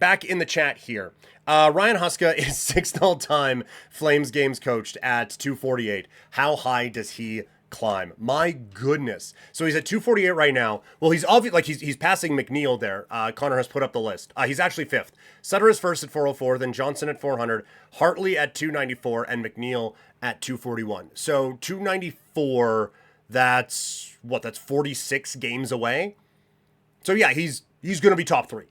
Back in the chat here. Ryan Huska is sixth all-time Flames games coached at 248. How high does he climb? My goodness. So he's at 248 right now. Well, he's obviously like he's passing McNeil there. Connor has put up the list. He's actually fifth. Sutter is first at 404, then Johnson at 400, Hartley at 294, and McNeil at 241. So 294, that's 46 games away. So yeah, he's going to be top three.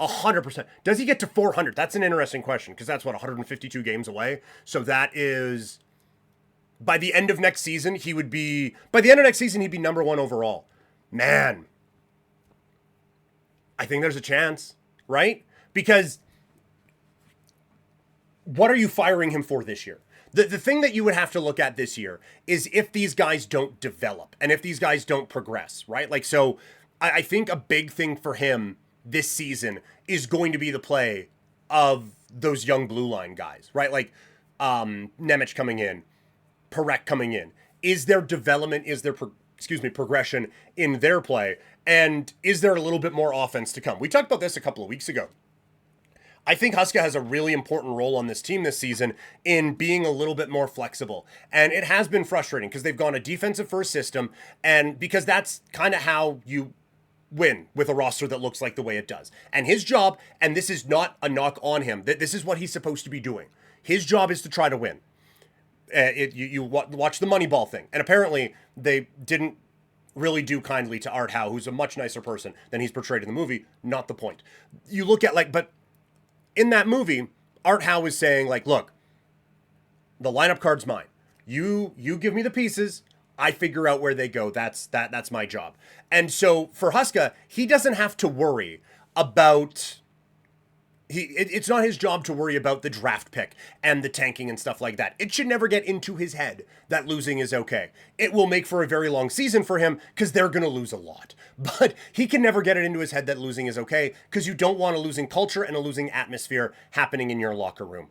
100%. Does he get to 400? That's an interesting question because that's 152 games away. So that is by the end of next season, he'd be number one overall. Man, I think there's a chance, right? Because what are you firing him for this year? The thing that you would have to look at this year is if these guys don't develop and if these guys don't progress, right? Like, so I think a big thing for him this season is going to be the play of those young blue line guys, right? Like Nemec coming in, Parekh coming in. Is there development? Is there, progression in their play? And is there a little bit more offense to come? We talked about this a couple of weeks ago. I think Huska has a really important role on this team this season in being a little bit more flexible. And it has been frustrating because they've gone a defensive first system, and because that's kind of how you win with a roster that looks like the way it does. And his job, and this is not a knock on him, this is what he's supposed to be doing. His job is to try to win. You watch the Moneyball thing, and apparently they didn't really do kindly to Art Howe, who's a much nicer person than he's portrayed in the movie. Not the point. You look at but in that movie, Art Howe was saying look, the lineup card's mine. You give me the pieces. I figure out where they go. That's my job. And so for Huska, he doesn't have to worry about. It's not his job to worry about the draft pick and the tanking and stuff like that. It should never get into his head that losing is okay. It will make for a very long season for him because they're going to lose a lot. But he can never get it into his head that losing is okay because you don't want a losing culture and a losing atmosphere happening in your locker room.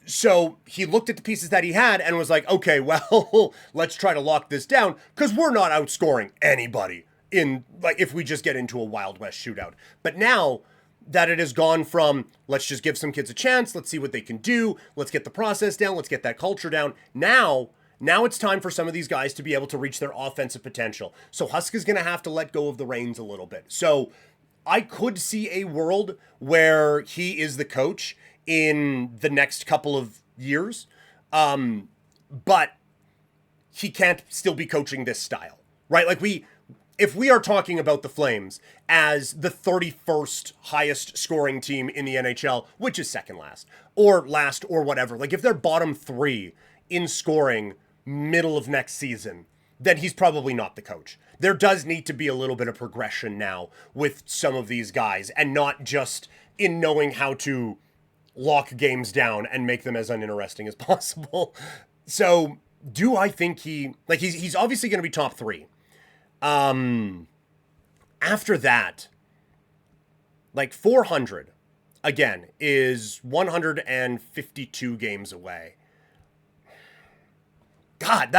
So he looked at the pieces that he had and was like, okay, well, let's try to lock this down because we're not outscoring anybody if we just get into a Wild West shootout. But now that it has gone from let's just give some kids a chance, let's see what they can do, let's get the process down, let's get that culture down. Now it's time for some of these guys to be able to reach their offensive potential. So Huska's going to have to let go of the reins a little bit. So I could see a world where he is the coach in the next couple of years, but he can't still be coaching this style, right? If we are talking about the Flames as the 31st highest scoring team in the NHL, which is second last or whatever, if they're bottom three in scoring middle of next season, then he's probably not the coach. There does need to be a little bit of progression now with some of these guys and not just in knowing how to lock games down and make them as uninteresting as possible. So do I think he's obviously going to be top three. After that, 400 again is 152 games away. God,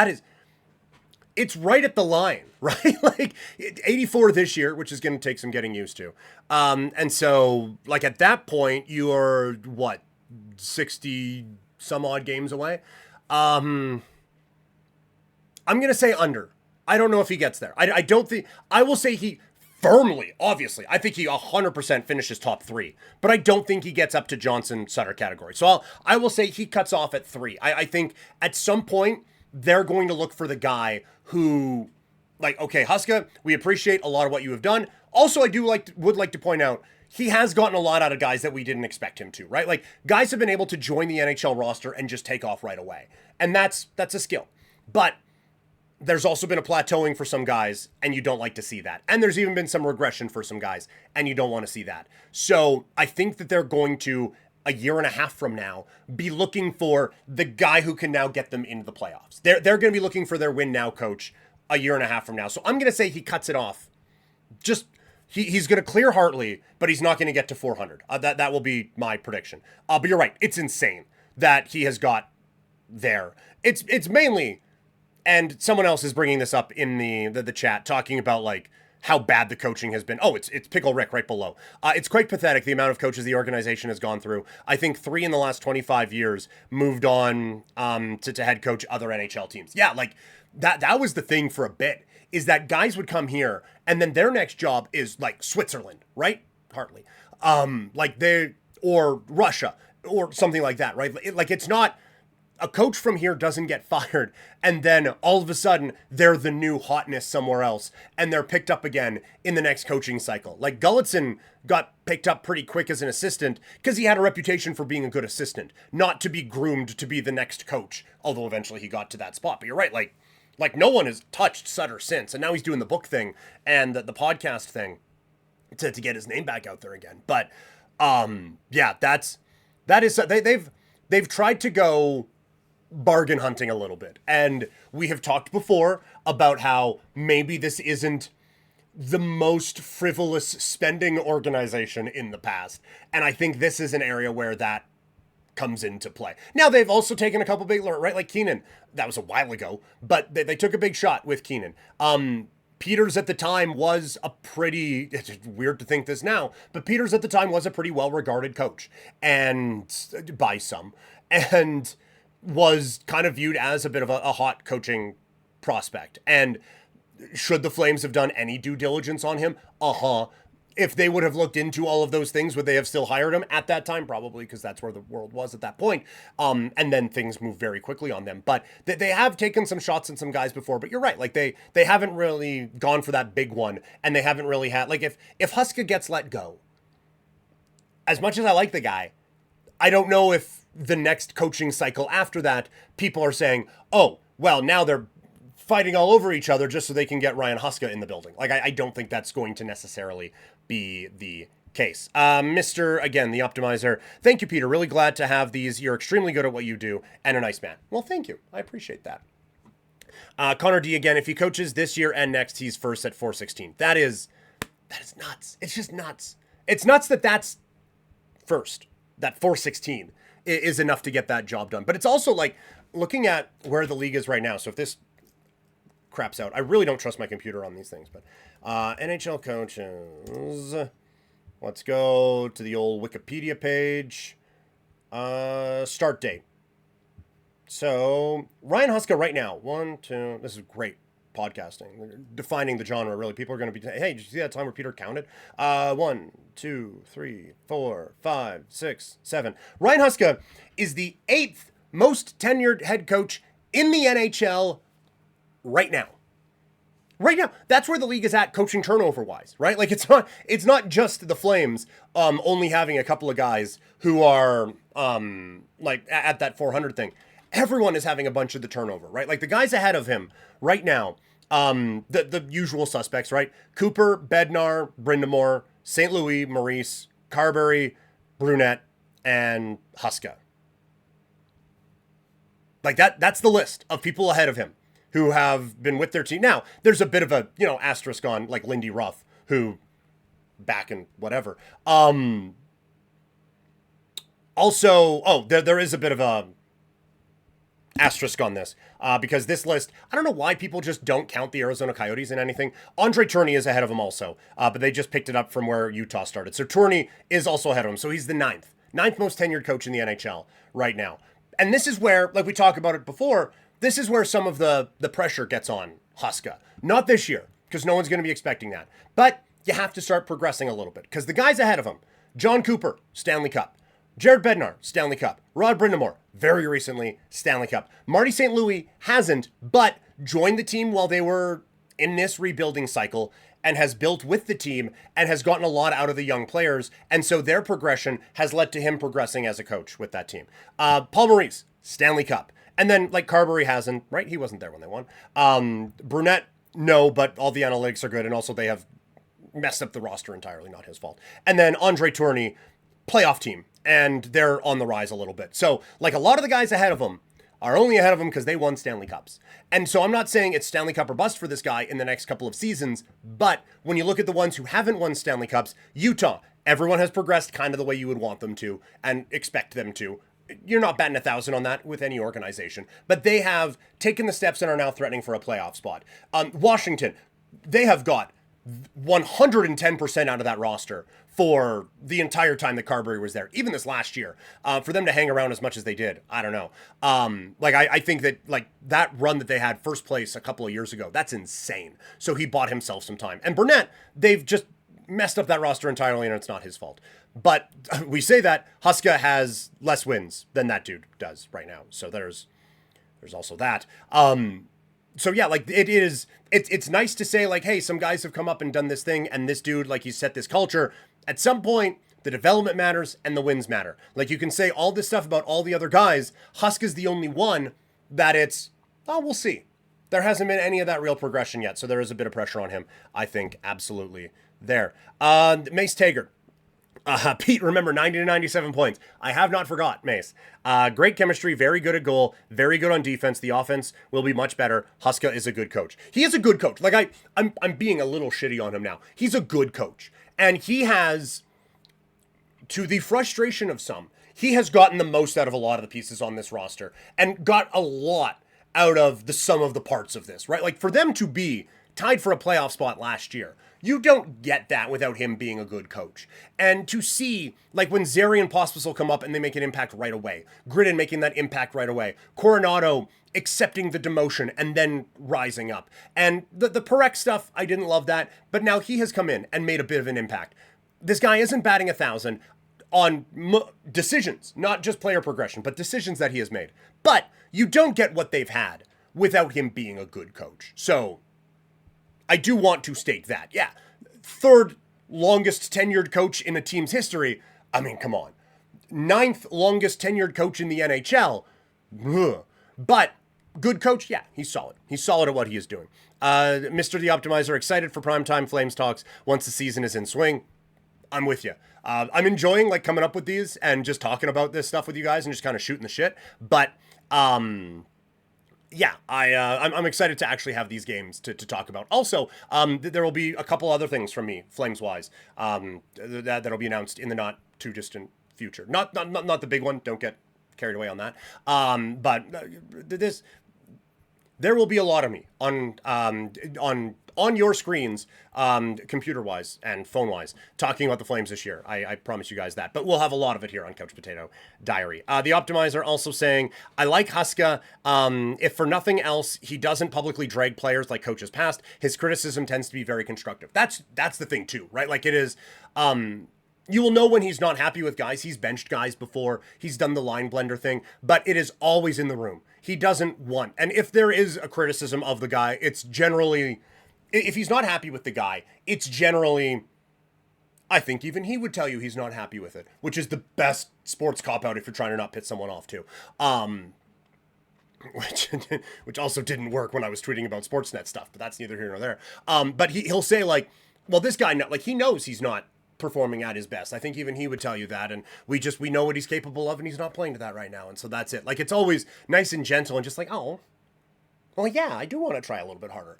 it's right at the line, right? 84 this year, which is going to take some getting used to. And so at that point, you are 60 some odd games away. I'm going to say under. I don't know if he gets there. I don't think. I will say he firmly, obviously, I think he 100% finishes top three, but I don't think he gets up to Johnson Sutter category. So I will say he cuts off at 3. I think at some point they're going to look for the guy who, okay, Huska, we appreciate a lot of what you have done. Also, I would like to point out he has gotten a lot out of guys that we didn't expect him to, right? Guys have been able to join the NHL roster and just take off right away, and that's a skill, but there's also been a plateauing for some guys, and you don't like to see that. And there's even been some regression for some guys, and you don't want to see that. So I think that they're going to, a year and a half from now, be looking for the guy who can now get them into the playoffs. They're going to be looking for their win now coach a year and a half from now. So I'm going to say he cuts it off. He's going to clear Hartley, but he's not going to get to 400. That will be my prediction. But you're right. It's insane that he has got there. It's mainly... And someone else is bringing this up in the chat, talking about how bad the coaching has been. Oh, it's Pickle Rick right below. It's quite pathetic the amount of coaches the organization has gone through. I think 3 in the last 25 years moved on to head coach other NHL teams. Yeah, like that was the thing for a bit, is that guys would come here and then their next job is like Switzerland, right? Hardly. Like they, or Russia or something like that, right? Like it's not, a coach from here doesn't get fired and then all of a sudden they're the new hotness somewhere else and they're picked up again in the next coaching cycle. Like Gulletson got picked up pretty quick as an assistant because he had a reputation for being a good assistant, not to be groomed to be the next coach, although eventually he got to that spot. But you're right, like no one has touched Sutter since, and now he's doing the book thing and the podcast thing to get his name back out there again. But yeah, they've tried to go bargain hunting a little bit. And we have talked before about how maybe this isn't the most frivolous spending organization in the past. And I think this is an area where that comes into play. Now, they've also taken a couple big, right? Like Keenan, that was a while ago, but they took a big shot with Keenan. Peters at the time was a pretty, it's weird to think this now, but Peters at the time was a pretty well-regarded coach, and by some, and was kind of viewed as a bit of a hot coaching prospect. And should the Flames have done any due diligence on him? If they would have looked into all of those things, would they have still hired him at that time? Probably, because that's where the world was at that point. And then things moved very quickly on them. But they have taken some shots at some guys before. But you're right, like they haven't really gone for that big one, and they haven't really had, like, if Huska gets let go, as much as I like the guy, I don't know if the next coaching cycle after that, people are saying, oh, well, now they're fighting all over each other just so they can get Ryan Huska in the building. Like, I don't think that's going to necessarily be the case. Again, the Optimizer. Thank you, Peter. Really glad to have these. You're extremely good at what you do and a nice man. Well, thank you. I appreciate that. Connor D again, if he coaches this year and next, he's first at 416. That is nuts. It's just nuts. It's nuts that's first. That 416 is enough to get that job done. But it's also like looking at where the league is right now. So if this craps out, I really don't trust my computer on these things, but NHL coaches, let's go to the old Wikipedia page. Start date. So Ryan Huska right now, this is great podcasting, defining the genre. Really, people are going to be, hey, did you see that time where Peter counted? 1, 2, 3, 4, 5, 6, 7. Ryan Huska is the 8th most tenured head coach in the NHL right now. Right now, that's where the league is at, coaching turnover wise, right? Like it's not just the Flames only having a couple of guys who are like at that 400 thing. Everyone is having a bunch of the turnover, right? Like the guys ahead of him right now, the usual suspects, right? Cooper, Bednar, Brindamore, St. Louis, Maurice, Carberry, Brunette, and Huska. Like that's the list of people ahead of him who have been with their team. Now, there's a bit of a, asterisk on like Lindy Ruff, who back in whatever. Also, there is a bit of a asterisk on this because this list, I don't know why people just don't count the Arizona Coyotes in anything. Andre Tourney is ahead of him also, but they just picked it up from where Utah started. So Tourney is also ahead of him. So he's the ninth most tenured coach in the NHL right now. And this is where, like we talked about it before, this is where some of the pressure gets on Huska. Not this year, because no one's going to be expecting that. But you have to start progressing a little bit, because the guys ahead of him, John Cooper, Stanley Cup. Jared Bednar, Stanley Cup. Rod Brindamore, very recently, Stanley Cup. Marty St. Louis hasn't, but joined the team while they were in this rebuilding cycle and has built with the team and has gotten a lot out of the young players. And so their progression has led to him progressing as a coach with that team. Paul Maurice, Stanley Cup. And then, like, Carberry hasn't, right? He wasn't there when they won. Brunette, no, but all the analytics are good. And also they have messed up the roster entirely, not his fault. And then Andre Tourney, playoff team. And they're on the rise a little bit. So, like, a lot of the guys ahead of him are only ahead of him because they won Stanley Cups. And so I'm not saying it's Stanley Cup or bust for this guy in the next couple of seasons. But when you look at the ones who haven't won Stanley Cups, Utah, everyone has progressed kind of the way you would want them to and expect them to. You're not batting 1,000 on that with any organization, but they have taken the steps and are now threatening for a playoff spot. Washington, they have got 110% out of that roster for the entire time that Carberry was there, even this last year. For them to hang around as much as they did, I don't know. I think that like that run that they had first place a couple of years ago, that's insane. So he bought himself some time. And Burnett, they've just messed up that roster entirely, and it's not his fault. But we say that Huska has less wins than that dude does right now. So there's also that. So yeah, like it's nice to say like, hey, some guys have come up and done this thing, and this dude, like, he's set this culture. At some point, the development matters and the wins matter. Like, you can say all this stuff about all the other guys. Huska's the only one that it's, oh, we'll see. There hasn't been any of that real progression yet, so there is a bit of pressure on him, I think, absolutely there. Mace Taggart. Pete, remember, 90 to 97 points. I have not forgot, Mace. Great chemistry, very good at goal, very good on defense. The offense will be much better. Huska is a good coach. He is a good coach. Like, I'm being a little shitty on him now. He's a good coach. And he has, to the frustration of some, he has gotten the most out of a lot of the pieces on this roster and got a lot out of the sum of the parts of this, right? Like, for them to be tied for a playoff spot last year, you don't get that without him being a good coach. And to see, like, when Zary and Pospisil come up and they make an impact right away, Gridden making that impact right away, Coronado accepting the demotion and then rising up. And the Perek stuff, I didn't love that, but now he has come in and made a bit of an impact. This guy isn't batting 1,000 on decisions, not just player progression, but decisions that he has made. But you don't get what they've had without him being a good coach. So I do want to state that. Yeah, third longest tenured coach in a team's history. I mean, come on. Ninth longest tenured coach in the NHL. Ugh. But good coach, yeah, he's solid. He's solid at what he is doing. Mr. The Optimizer, excited for primetime Flames talks once the season is in swing. I'm with you. I'm enjoying like coming up with these and just talking about this stuff with you guys and just kind of shooting the shit. But yeah, I'm excited to actually have these games to talk about. Also, there will be a couple other things from me, Flames-wise, that'll be announced in the not too distant future. Not the big one. Don't get carried away on that. But there will be a lot of me on your screens, computer-wise and phone-wise, talking about the Flames this year. I promise you guys that. But we'll have a lot of it here on Couch Potato Diary. The Optimizer also saying, I like Huska. If for nothing else, he doesn't publicly drag players like coaches past. His criticism tends to be very constructive. That's the thing too, right? Like it is... you will know when he's not happy with guys. He's benched guys before. He's done the line blender thing. But it is always in the room. He doesn't want... And if there is a criticism of the guy, it's generally... If he's not happy with the guy, it's generally, I think even he would tell you he's not happy with it, which is the best sports cop-out if you're trying to not piss someone off too. Which also didn't work when I was tweeting about Sportsnet stuff, but that's neither here nor there. But he'll say like, well, this guy, like he knows he's not performing at his best. I think even he would tell you that, and we know what he's capable of, and he's not playing to that right now, and so that's it. Like it's always nice and gentle and just like, oh, well, yeah, I do want to try a little bit harder.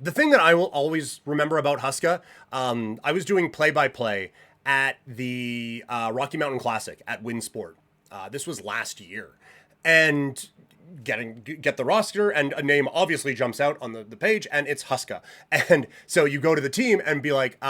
The thing that I will always remember about Huska, I was doing play-by-play at the Rocky Mountain Classic at WinSport. This was last year. And get the roster, and a name obviously jumps out on the page, and it's Huska. And so you go to the team and be like,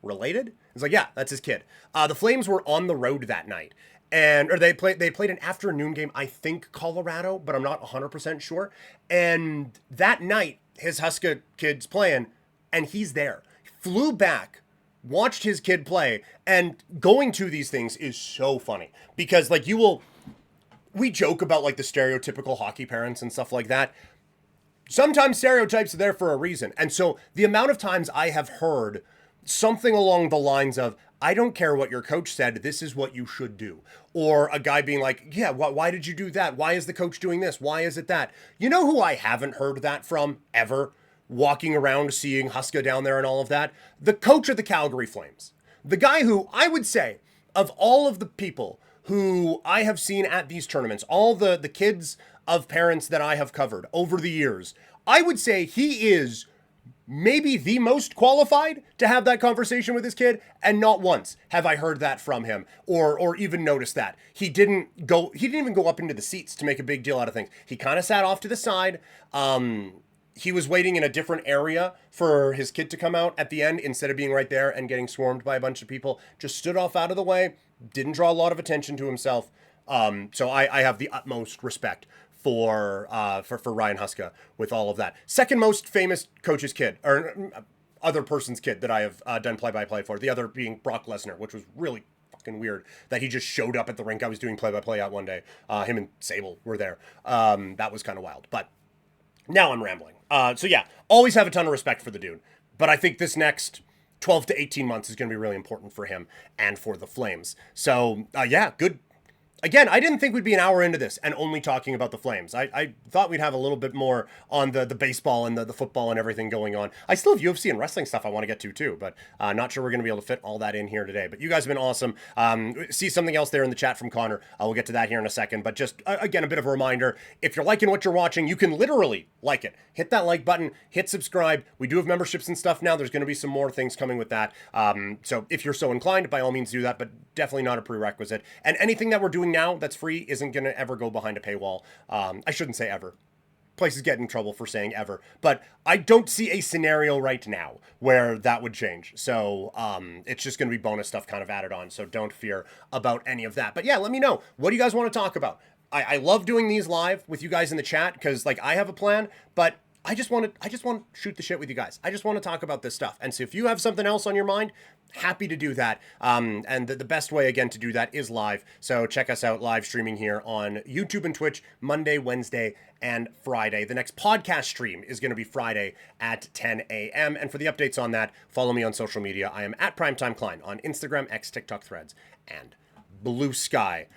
related? It's like, yeah, that's his kid. The Flames were on the road that night. Or they played an afternoon game, I think Colorado, but I'm not 100% sure. And that night, his Huska kid's playing, and he's there. Flew back, watched his kid play, and going to these things is so funny. Because, like, we joke about, like, the stereotypical hockey parents and stuff like that. Sometimes stereotypes are there for a reason. And so the amount of times I have heard something along the lines of, I don't care what your coach said, this is what you should do. Or a guy being like, yeah, why did you do that? Why is the coach doing this? Why is it that? You know who I haven't heard that from ever? Walking around seeing Huska down there and all of that? The coach of the Calgary Flames. The guy who, I would say, of all of the people who I have seen at these tournaments, all the kids of parents that I have covered over the years, I would say he is maybe the most qualified to have that conversation with his kid, and not once have I heard that from him or even noticed that. He didn't even go up into the seats to make a big deal out of things. He kind of sat off to the side. he was waiting in a different area for his kid to come out at the end instead of being right there and getting swarmed by a bunch of people. Just stood off out of the way, didn't draw a lot of attention to himself. So I have the utmost respect for Ryan Huska with all of that. Second most famous coach's kid, or other person's kid that I have done play-by-play for. The other being Brock Lesnar, which was really fucking weird that he just showed up at the rink I was doing play-by-play at one day. Him and Sable were there. That was kind of wild. But now I'm rambling. So yeah, always have a ton of respect for the dude. But I think this next 12 to 18 months is going to be really important for him and for the Flames. So yeah, good. Again, I didn't think we'd be an hour into this and only talking about the Flames. I thought we'd have a little bit more on the baseball and the football and everything going on. I still have UFC and wrestling stuff I want to get to too, but not sure we're going to be able to fit all that in here today. But you guys have been awesome. See something else there in the chat from Connor. We'll get to that here in a second. But just, again, a bit of a reminder, if you're liking what you're watching, you can literally like it. Hit that like button, hit subscribe. We do have memberships and stuff now. There's going to be some more things coming with that. So if you're so inclined, by all means do that, but definitely not a prerequisite. And anything that we're doing now that's free isn't going to ever go behind a paywall. I shouldn't say ever. Places get in trouble for saying ever. But I don't see a scenario right now where that would change. So it's just going to be bonus stuff kind of added on. So don't fear about any of that. But yeah, let me know. What do you guys want to talk about? I love doing these live with you guys in the chat because like I have a plan, but I just want to shoot the shit with you guys. I just want to talk about this stuff. And so if you have something else on your mind, happy to do that. And the best way, again, to do that is live. So check us out live streaming here on YouTube and Twitch Monday, Wednesday, and Friday. The next podcast stream is going to be Friday at 10 a.m. And for the updates on that, follow me on social media. I am at Primetime Klein on Instagram, X, TikTok, Threads, and Blue Sky.